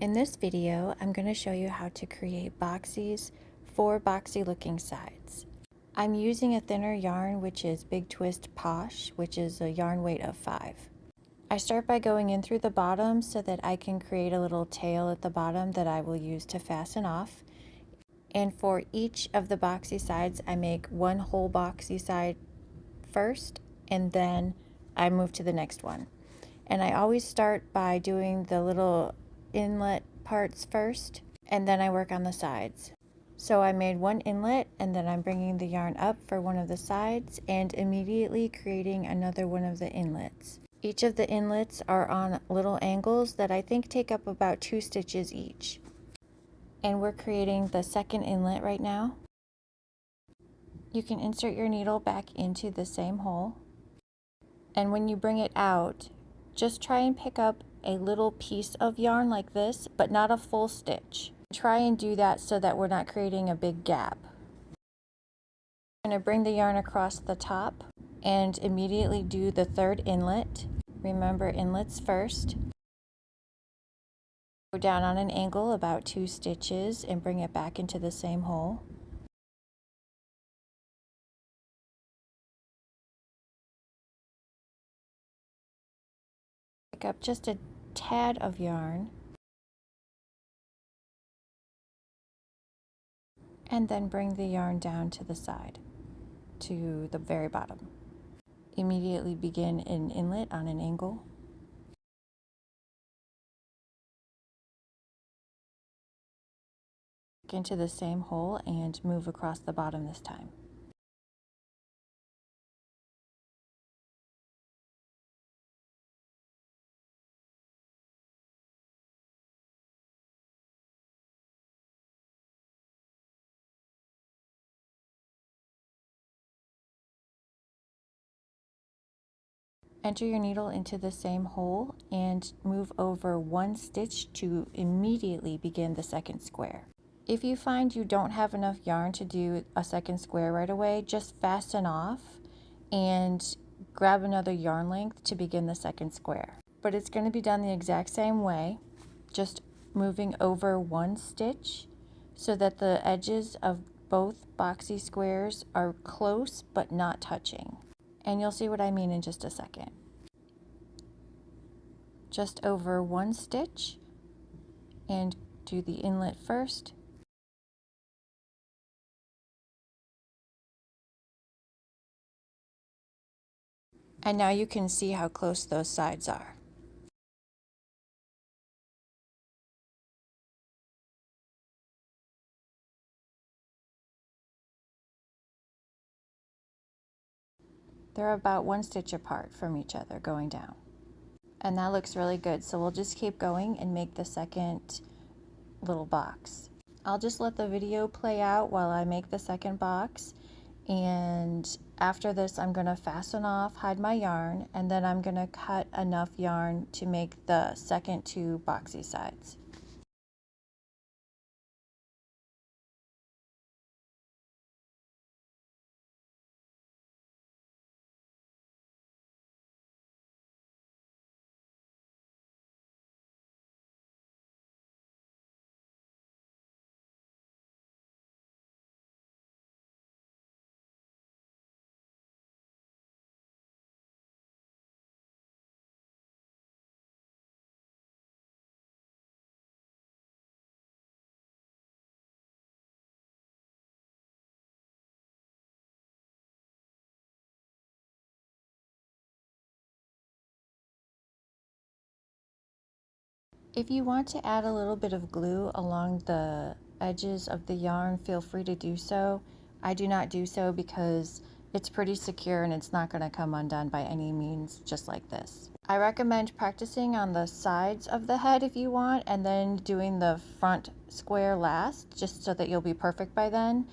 In this video, I'm going to show you how to create boxies for boxy looking sides. I'm using a thinner yarn, which is Big Twist Posh, which is a yarn weight of 5. I start by going in through the bottom so that I can create a little tail at the bottom that I will use to fasten off. And for each of the boxy sides, I make one whole boxy side first, and then I move to the next one. And I always start by doing the little inlet parts first, and then I work on the sides. So I made one inlet, and then I'm bringing the yarn up for one of the sides and immediately creating another one of the inlets. Each of the inlets are on little angles that I think take up about 2 stitches each. And we're creating the second inlet right now. You can insert your needle back into the same hole, and when you bring it out, just try and pick up a little piece of yarn like this, but not a full stitch. Try and do that so that we're not creating a big gap. I'm going to bring the yarn across the top and immediately do the third inlet. Remember, inlets first. Go down on an angle about 2 stitches and bring it back into the same hole. Pick up just a tad of yarn and then bring the yarn down to the side, to the very bottom. Immediately begin an inlet on an angle. Into the same hole and move across the bottom this time. Enter your needle into the same hole and move over 1 stitch to immediately begin the second square. If you find you don't have enough yarn to do a second square right away, just fasten off and grab another yarn length to begin the second square. But it's going to be done the exact same way, just moving over 1 stitch so that the edges of both boxy squares are close but not touching. And you'll see what I mean in just a second. Just over 1 stitch and do the inlet first. And now you can see how close those sides are. They're about 1 stitch apart from each other going down. And that looks really good, so we'll just keep going and make the second little box. I'll just let the video play out while I make the second box, and after this I'm going to fasten off, hide my yarn, and then I'm going to cut enough yarn to make the second 2 boxy sides. If you want to add a little bit of glue along the edges of the yarn, feel free to do so. I do not do so because it's pretty secure and it's not going to come undone by any means, just like this. I recommend practicing on the sides of the head if you want, and then doing the front square last, just so that you'll be perfect by then.